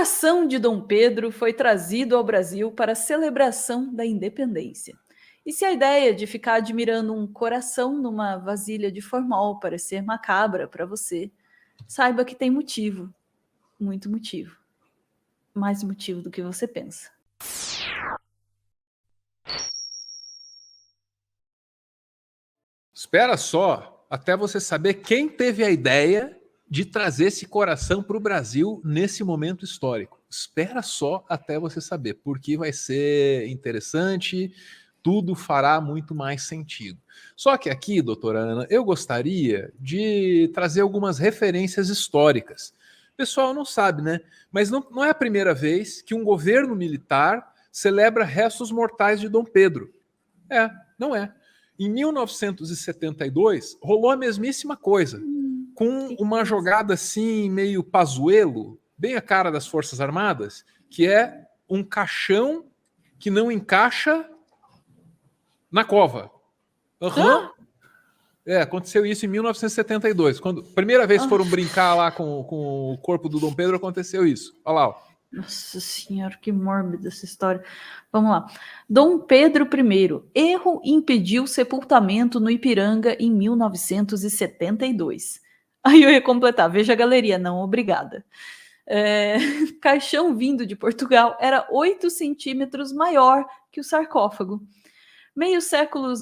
coração de Dom Pedro foi trazido ao Brasil para a celebração da independência. E se a ideia de ficar admirando um coração numa vasilha de formol parecer macabra para você, saiba que tem motivo, muito motivo. Mais motivo do que você pensa. Espera só, até você saber quem teve a ideia de trazer esse coração para o Brasil nesse momento histórico. Espera só até você saber, porque vai ser interessante, tudo fará muito mais sentido. Só que aqui, doutora Ana, eu gostaria de trazer algumas referências históricas. O pessoal não sabe, né? Mas não é a primeira vez que um governo militar celebra restos mortais de Dom Pedro. Não é. Em 1972, rolou a mesmíssima coisa, com uma jogada assim, meio Pazuello, bem a cara das Forças Armadas, que é um caixão que não encaixa na cova. Aconteceu isso em 1972. Quando primeira vez foram brincar lá com o corpo do Dom Pedro, aconteceu isso. Olha lá, ó. Nossa senhora, que mórbida essa história. Vamos lá. Dom Pedro I. Erro impediu sepultamento no Ipiranga em 1972. Aí eu ia completar. Veja a galeria. Não, obrigada. Caixão vindo de Portugal era 8 centímetros maior que o sarcófago. Meio século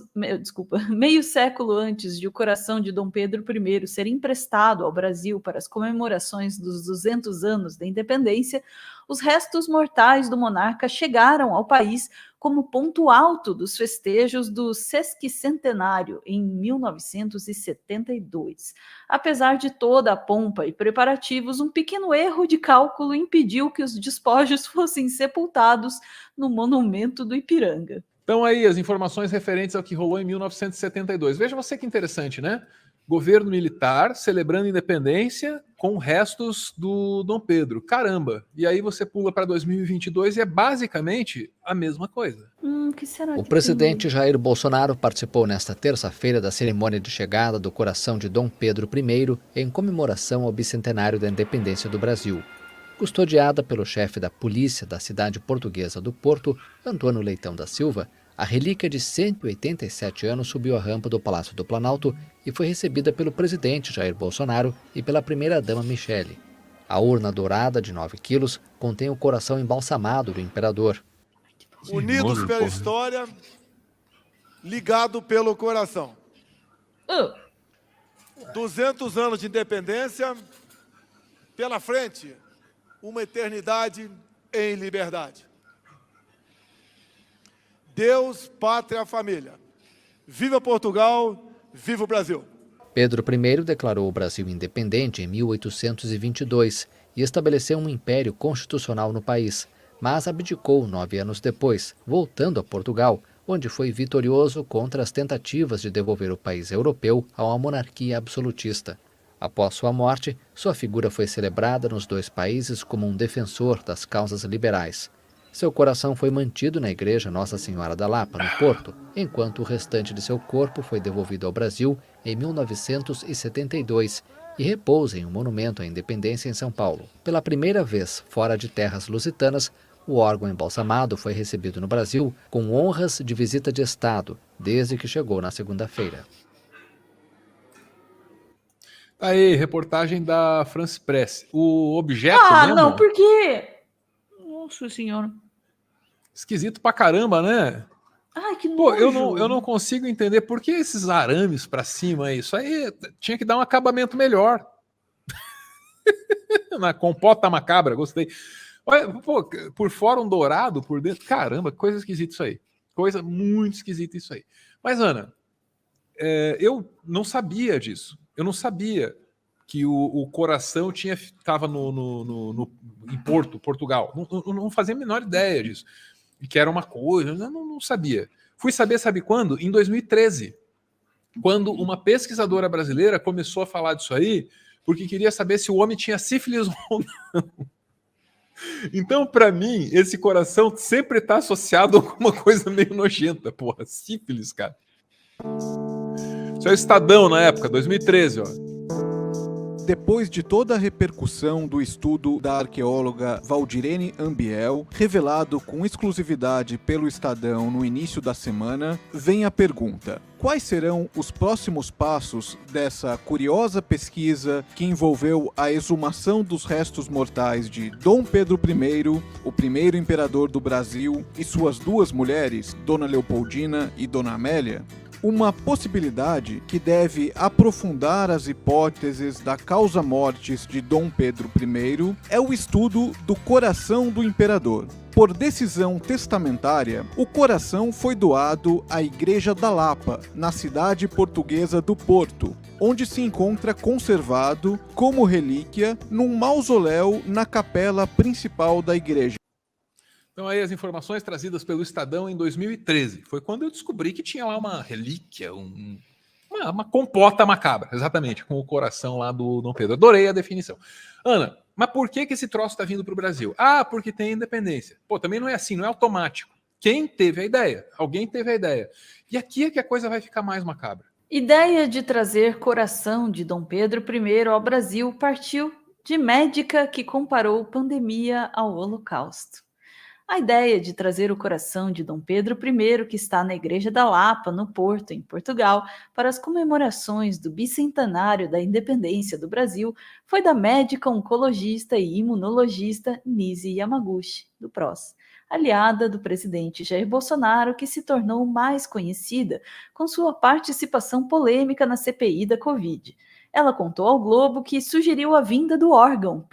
antes de o coração de Dom Pedro I ser emprestado ao Brasil para as comemorações dos 200 anos da independência, os restos mortais do monarca chegaram ao país como ponto alto dos festejos do sesquicentenário em 1972. Apesar de toda a pompa e preparativos, um pequeno erro de cálculo impediu que os despojos fossem sepultados no monumento do Ipiranga. Então aí as informações referentes ao que rolou em 1972. Veja você que interessante, né? Governo militar celebrando a independência com restos do Dom Pedro. Caramba! E aí você pula para 2022 e é basicamente a mesma coisa. Que será o que presidente Jair Bolsonaro participou nesta terça-feira da cerimônia de chegada do coração de Dom Pedro I em comemoração ao bicentenário da independência do Brasil. Custodiada pelo chefe da polícia da cidade portuguesa do Porto, Antônio Leitão da Silva, a relíquia de 187 anos subiu a rampa do Palácio do Planalto e foi recebida pelo presidente Jair Bolsonaro e pela primeira-dama Michele. A urna dourada de 9 quilos contém o coração embalsamado do imperador. Unidos pela história, ligado pelo coração. 200 anos de independência, pela frente, uma eternidade em liberdade. Deus, pátria, família. Viva Portugal, viva o Brasil. Pedro I declarou o Brasil independente em 1822 e estabeleceu um império constitucional no país, mas abdicou 9 anos depois, voltando a Portugal, onde foi vitorioso contra as tentativas de devolver o país europeu a uma monarquia absolutista. Após sua morte, sua figura foi celebrada nos 2 países como um defensor das causas liberais. Seu coração foi mantido na Igreja Nossa Senhora da Lapa, no Porto, enquanto o restante de seu corpo foi devolvido ao Brasil em 1972 e repousa em um monumento à independência em São Paulo. Pela primeira vez fora de terras lusitanas, o órgão embalsamado foi recebido no Brasil com honras de visita de Estado, desde que chegou na segunda-feira. Aí, reportagem da France Press. O objeto mesmo... não, por quê? Nossa senhora. Esquisito pra caramba, né? Ai, que nojo. Pô, eu não consigo entender por que esses arames pra cima aí. Isso aí tinha que dar um acabamento melhor. Na compota macabra, gostei. Olha, pô, por fora um dourado, por dentro... Caramba, coisa esquisita isso aí. Coisa muito esquisita isso aí. Mas, Ana, eu não sabia disso. Eu não sabia que o coração estava em Portugal. Não fazia a menor ideia disso. E que era uma coisa, eu não sabia. Fui saber, sabe quando? Em 2013, quando uma pesquisadora brasileira começou a falar disso aí, porque queria saber se o homem tinha sífilis ou não. Então, para mim, esse coração sempre está associado a alguma coisa meio nojenta, porra. Sífilis, cara. Isso é o Estadão na época, 2013, ó. Depois de toda a repercussão do estudo da arqueóloga Valdirene Ambiel, revelado com exclusividade pelo Estadão no início da semana, vem a pergunta: quais serão os próximos passos dessa curiosa pesquisa que envolveu a exumação dos restos mortais de Dom Pedro I, o primeiro imperador do Brasil, e suas duas mulheres, Dona Leopoldina e Dona Amélia? Uma possibilidade que deve aprofundar as hipóteses da causa mortis de Dom Pedro I é o estudo do coração do imperador. Por decisão testamentária, o coração foi doado à Igreja da Lapa, na cidade portuguesa do Porto, onde se encontra conservado como relíquia num mausoléu na capela principal da igreja. Então aí as informações trazidas pelo Estadão em 2013. Foi quando eu descobri que tinha lá uma relíquia, uma compota macabra, exatamente, com o coração lá do Dom Pedro. Adorei a definição. Ana, mas por que esse troço está vindo para o Brasil? Ah, porque tem independência. Pô, também não é assim, não é automático. Quem teve a ideia? Alguém teve a ideia. E aqui é que a coisa vai ficar mais macabra. Ideia de trazer coração de Dom Pedro I ao Brasil partiu de médica que comparou pandemia ao Holocausto. A ideia de trazer o coração de Dom Pedro I, que está na Igreja da Lapa, no Porto, em Portugal, para as comemorações do bicentenário da independência do Brasil, foi da médica oncologista e imunologista Nise Yamaguchi, do PROS, aliada do presidente Jair Bolsonaro, que se tornou mais conhecida com sua participação polêmica na CPI da Covid. Ela contou ao Globo que sugeriu a vinda do órgão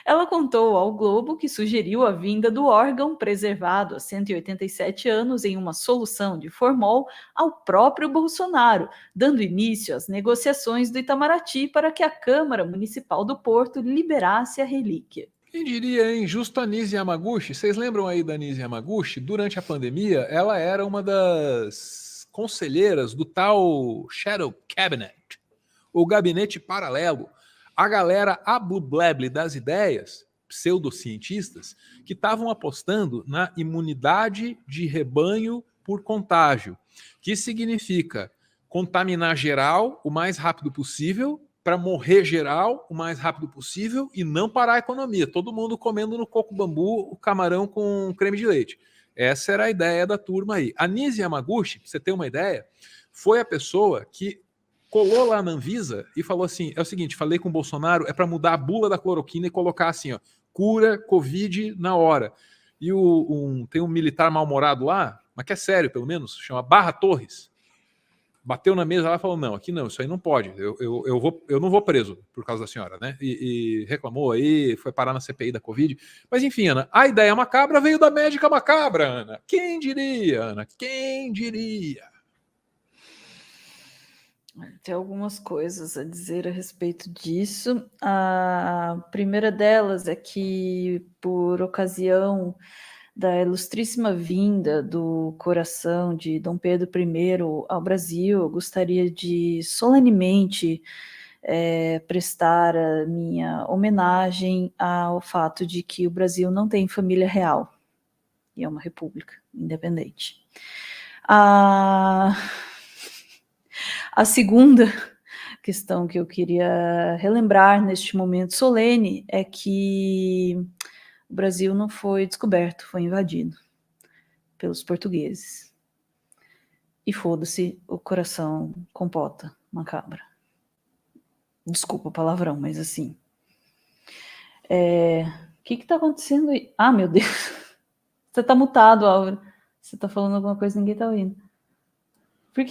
Ela contou ao Globo que sugeriu a vinda do órgão preservado há 187 anos em uma solução de formol ao próprio Bolsonaro, dando início às negociações do Itamaraty para que a Câmara Municipal do Porto liberasse a relíquia. Quem diria, hein? Justo a Nise Yamaguchi. Vocês lembram aí da Nise Yamaguchi? Durante a pandemia, ela era uma das conselheiras do tal Shadow Cabinet, o gabinete paralelo. A galera abubleble das ideias, pseudocientistas, que estavam apostando na imunidade de rebanho por contágio, que significa contaminar geral o mais rápido possível, para morrer geral o mais rápido possível e não parar a economia. Todo mundo comendo no coco bambu o camarão com creme de leite. Essa era a ideia da turma aí. A Nise Yamaguchi, pra você ter uma ideia, foi a pessoa que colou lá na Anvisa e falou assim, é o seguinte, falei com o Bolsonaro, é para mudar a bula da cloroquina e colocar assim, ó, cura Covid na hora. E tem um militar mal-humorado lá, mas que é sério pelo menos, chama Barra Torres, bateu na mesa lá e falou, não, aqui não, isso aí não pode, eu não vou preso por causa da senhora, né? E reclamou aí, foi parar na CPI da Covid. Mas enfim, Ana, a ideia macabra veio da médica macabra, Ana. Quem diria, Ana? Quem diria? Tem algumas coisas a dizer a respeito disso. A primeira delas é que, por ocasião da ilustríssima vinda do coração de Dom Pedro I ao Brasil, eu gostaria de solenemente prestar a minha homenagem ao fato de que o Brasil não tem família real e é uma república independente. A segunda questão que eu queria relembrar neste momento solene é que o Brasil não foi descoberto, foi invadido pelos portugueses. E foda-se o coração compota macabra. Desculpa o palavrão, mas assim. O que tá acontecendo aí? Ah, meu Deus. Você tá mutado, Álvaro. Você tá falando alguma coisa e ninguém tá ouvindo.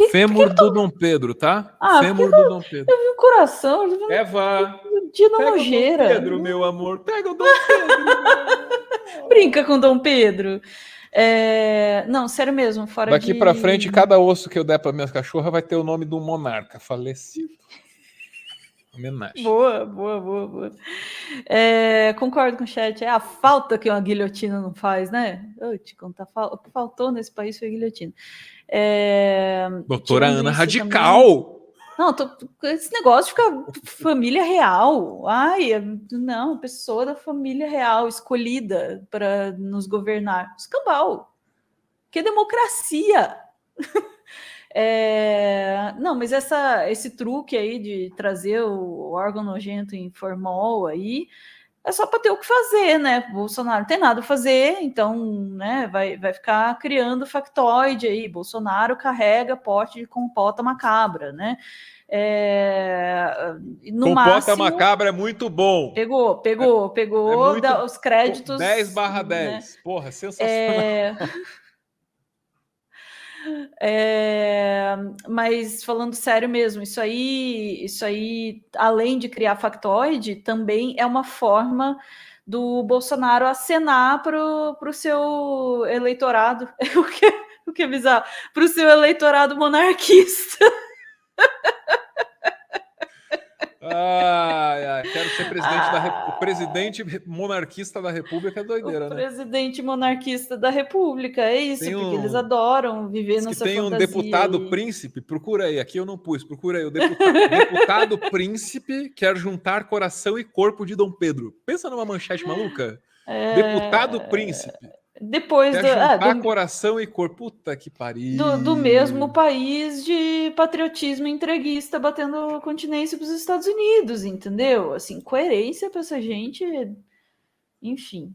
Fêmur do Dom Pedro, tá? Fêmur do Dom Pedro. Eu vi o coração. Eu vi Eva, dia da pega nojeira. o Dom Pedro, meu amor. Pega o Dom Pedro. Brinca com Dom Pedro. Não, sério mesmo. Daqui pra frente, cada osso que eu der pra minhas cachorras vai ter o nome de um monarca falecido. Homenagem. Boa. Concordo com o chat. É a falta que uma guilhotina não faz, né? Eu te contar, o que faltou nesse país foi guilhotina. Doutora Ana Radical. Também... Não, esse negócio de ficar família real. Ai, não, pessoa da família real escolhida para nos governar. Escambau. Que democracia. Não, mas esse truque aí de trazer o órgão nojento em formol aí é só para ter o que fazer, né? O Bolsonaro não tem nada a fazer, então, né, vai ficar criando factoide aí. Bolsonaro carrega pote de compota macabra, né? No Compota máximo, macabra é muito bom. Pegou os créditos. 10/10. Né? Porra, sensacional. Mas falando sério mesmo, isso aí, além de criar factoide, também é uma forma do Bolsonaro acenar para o seu eleitorado, o que é bizarro, para o seu eleitorado monarquista. Quero ser presidente o presidente monarquista da República é doideira, O né? presidente monarquista da República, é isso, porque eles adoram viver Diz que nessa tem fantasia. Um deputado aí. príncipe, procura aí, aqui eu não pus, procura aí, o deputado príncipe quer juntar coração e corpo de Dom Pedro. Pensa numa manchete maluca? Deputado príncipe Depois quer juntar coração e corpo. Puta que pariu. Do mesmo país de patriotismo entreguista batendo continência para os Estados Unidos, entendeu? Assim, coerência para essa gente, enfim.